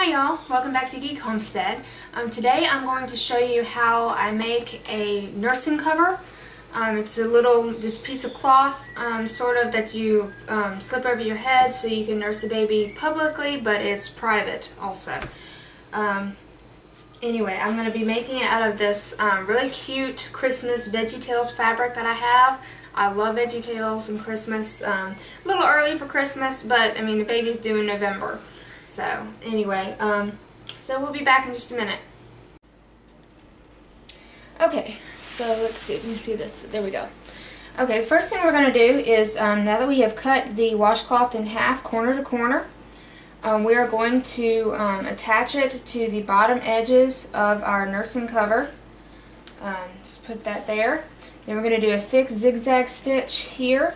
Hi y'all, welcome back to Geek Homestead. Today I'm going to show you how I make a nursing cover. It's a little just piece of cloth sort of that you slip over your head so you can nurse the baby publicly, but it's private also. Anyway, I'm going to be making it out of this really cute Christmas VeggieTales fabric that I have. I love VeggieTales and Christmas. A little early for Christmas, but I mean the baby's due in November. So anyway, so we'll be back in just a minute. Okay, so let's see, let me see this. There we go. Okay, first thing we're going to do is, now that we have cut the washcloth in half, corner to corner, we are going to attach it to the bottom edges of our nursing cover. Just put that there. Then we're going to do a thick zigzag stitch here,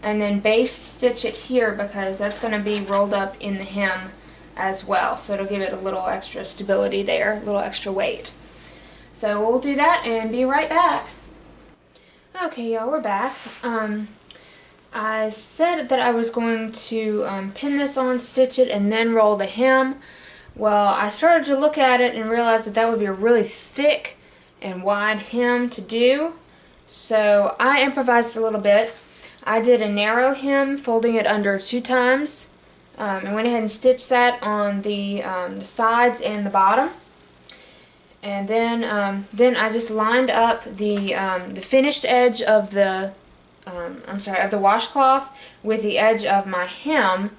and then baste stitch it here because that's going to be rolled up in the hem as well. So it'll give it a little extra stability there, a little extra weight. So we'll do that and be right back. Okay, y'all, we're back. I said that I was going to pin this on, stitch it, and then roll the hem. Well, I started to look at it and realized that that would be a really thick and wide hem to do. So I improvised a little bit. I did a narrow hem, folding it under 2 times, and went ahead and stitched that on the sides and the bottom. And then I just lined up the finished edge of the of the washcloth with the edge of my hem,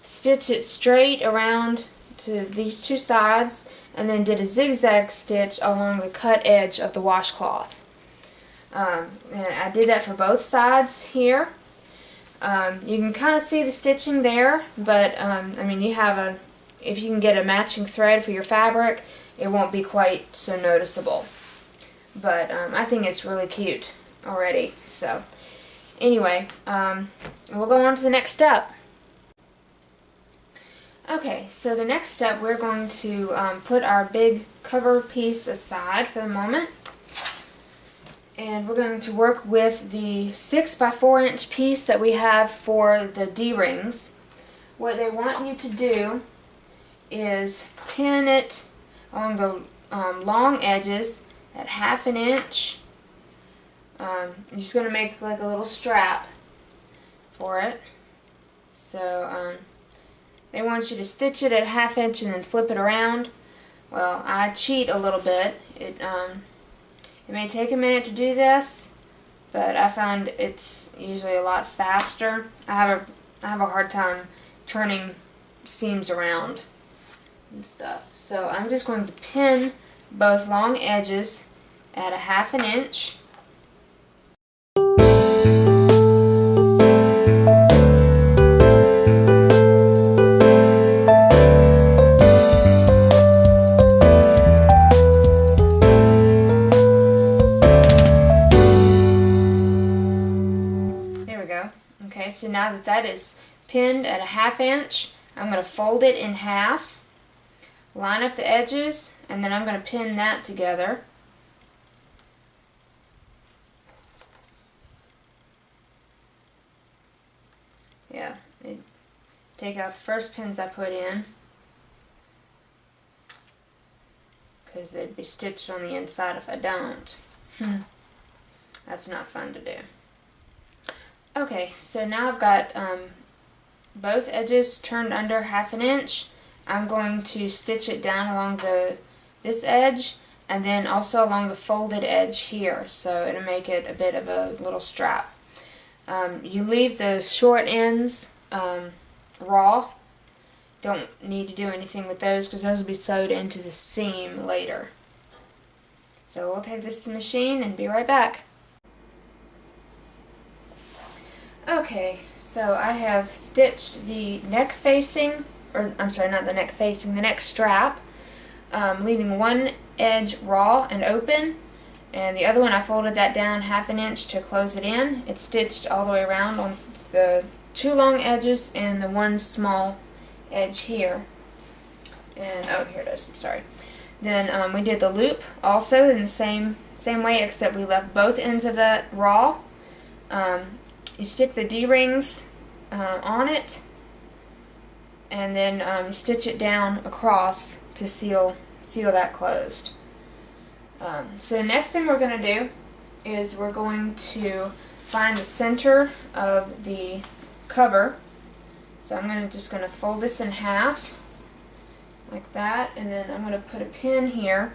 stitched it straight around to these 2 sides, and then did a zigzag stitch along the cut edge of the washcloth. And I did that for both sides here. You can kind of see the stitching there, but I mean, if you can get a matching thread for your fabric, it won't be quite so noticeable. But I think it's really cute already. So anyway, we'll go on to the next step. Okay, so the next step, we're going to put our big cover piece aside for the moment. And we're going to work with the 6 by 4 inch piece that we have for the D-rings. What they want you to do is pin it along the long edges at 1/2 inch. I'm just going to make like a little strap for it. So they want you to stitch it at 1/2 inch and then flip it around. Well, I cheat a little bit. It may take a minute to do this, but I find it's usually a lot faster. I have a hard time turning seams around and stuff. So I'm just going to pin both long edges at 1/2 inch. Okay, so now that that is pinned at 1/2 inch, I'm going to fold it in half, line up the edges, and then I'm going to pin that together. Yeah, take out the first pins I put in, because they'd be stitched on the inside if I don't. That's not fun to do. Okay, so now I've got both edges turned under 1/2 inch. I'm going to stitch it down along this edge and then also along the folded edge here, so it'll make it a bit of a little strap. You leave the short ends raw. Don't need to do anything with those because those will be sewed into the seam later. So we'll take this to the machine and be right back. Okay, so I have stitched the neck facing, or I'm sorry, not the neck facing, the neck strap, leaving one edge raw and open, and the other one I folded that down 1/2 inch to close it in. It's stitched all the way around on the 2 long edges and the 1 small edge here. And oh, here it is, sorry. Then we did the loop also in the same way, except we left both ends of that raw. You stick the D-rings on it, and then stitch it down across to seal that closed. So the next thing we're going to do is we're going to find the center of the cover. So I'm just going to fold this in half like that, and then I'm going to put a pin here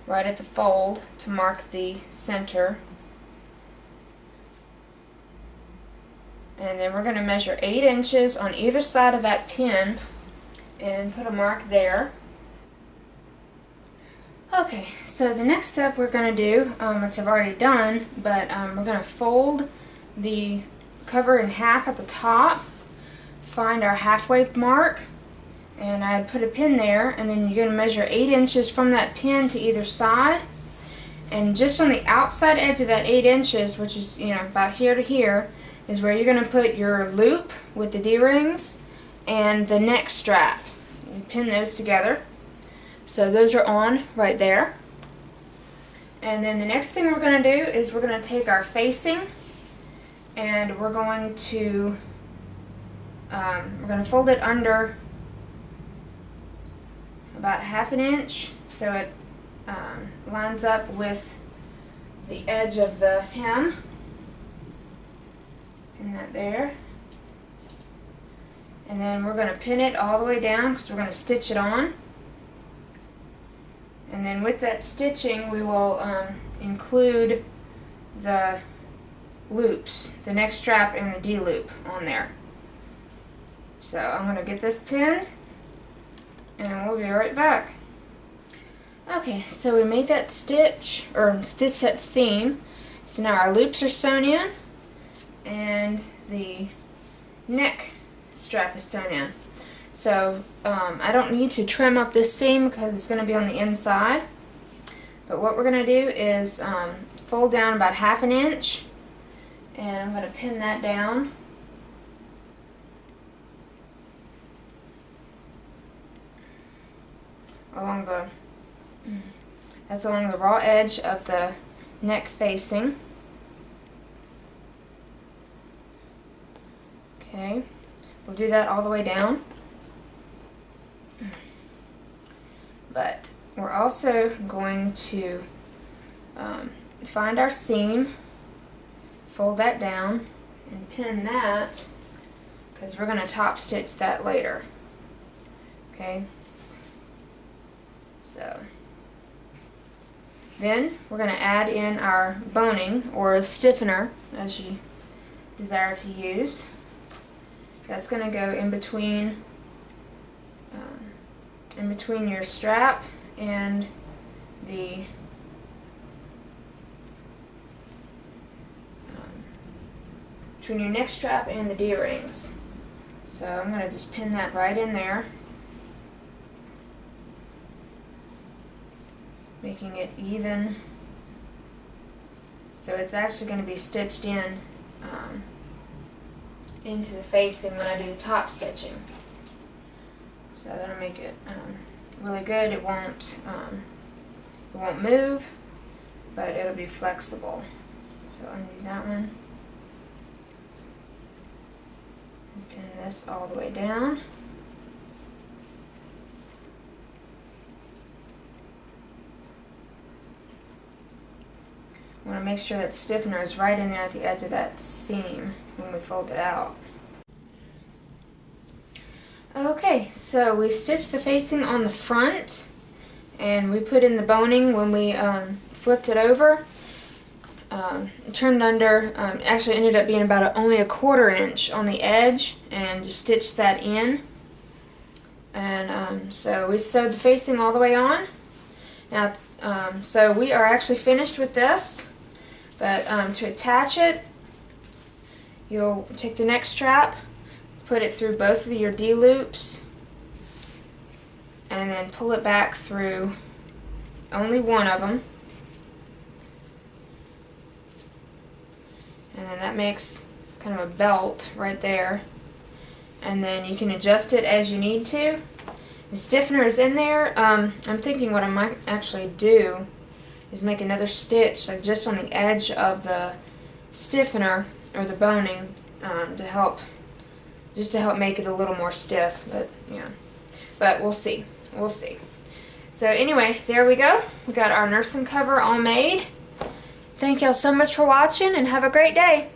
right at the fold to mark the center. And then we're going to measure 8 inches on either side of that pin and put a mark there. Okay, so the next step we're going to do, which I've already done, but we're going to fold the cover in half at the top, find our halfway mark, and I put a pin there, and then you're going to measure 8 inches from that pin to either side. And just on the outside edge of that 8 inches, which is, about here to here, is where you're going to put your loop with the D-rings and the neck strap. And pin those together. So those are on right there. And then the next thing we're going to do is we're going to take our facing, and we're going to fold it under about 1/2 inch so it lines up with the edge of the hem. And that there. And then we're going to pin it all the way down because we're going to stitch it on. And then with that stitching we will include the loops, the neck strap and the D-loop on there. So I'm going to get this pinned and we'll be right back. Okay, so we made that stitch, or stitch that seam. So now our loops are sewn in and the neck strap is sewn in. So I don't need to trim up this seam because it's going to be on the inside. But what we're going to do is fold down about 1/2 inch, and I'm going to pin that down. That's along the raw edge of the neck facing. Okay, we'll do that all the way down. But we're also going to find our seam, fold that down, and pin that because we're going to top stitch that later. Okay, so then we're going to add in our boning or stiffener as you desire to use. That's going to go in between your strap and the between your neck strap and the D-rings. So I'm going to just pin that right in there, making it even. So it's actually going to be stitched in into the facing when I do the top stitching. So that'll make it really good. It won't move, but it'll be flexible. So undo that one. And pin this all the way down. I want to make sure that stiffener is right in there at the edge of that seam when we fold it out. Okay, so we stitched the facing on the front, and we put in the boning when we flipped it over. It turned under, actually ended up being about only 1/4 inch on the edge, and just stitched that in. And so we sewed the facing all the way on. Now, so we are actually finished with this. But to attach it, you'll take the neck strap, put it through both of your D-loops, and then pull it back through only one of them. And then that makes kind of a belt right there. And then you can adjust it as you need to. The stiffener is in there. I'm thinking what I might actually do is make another stitch like just on the edge of the stiffener or the boning to help just to help make it a little more stiff. But yeah, but we'll see. We'll see. So anyway, there we go. We got our nursing cover all made. Thank y'all so much for watching, and have a great day.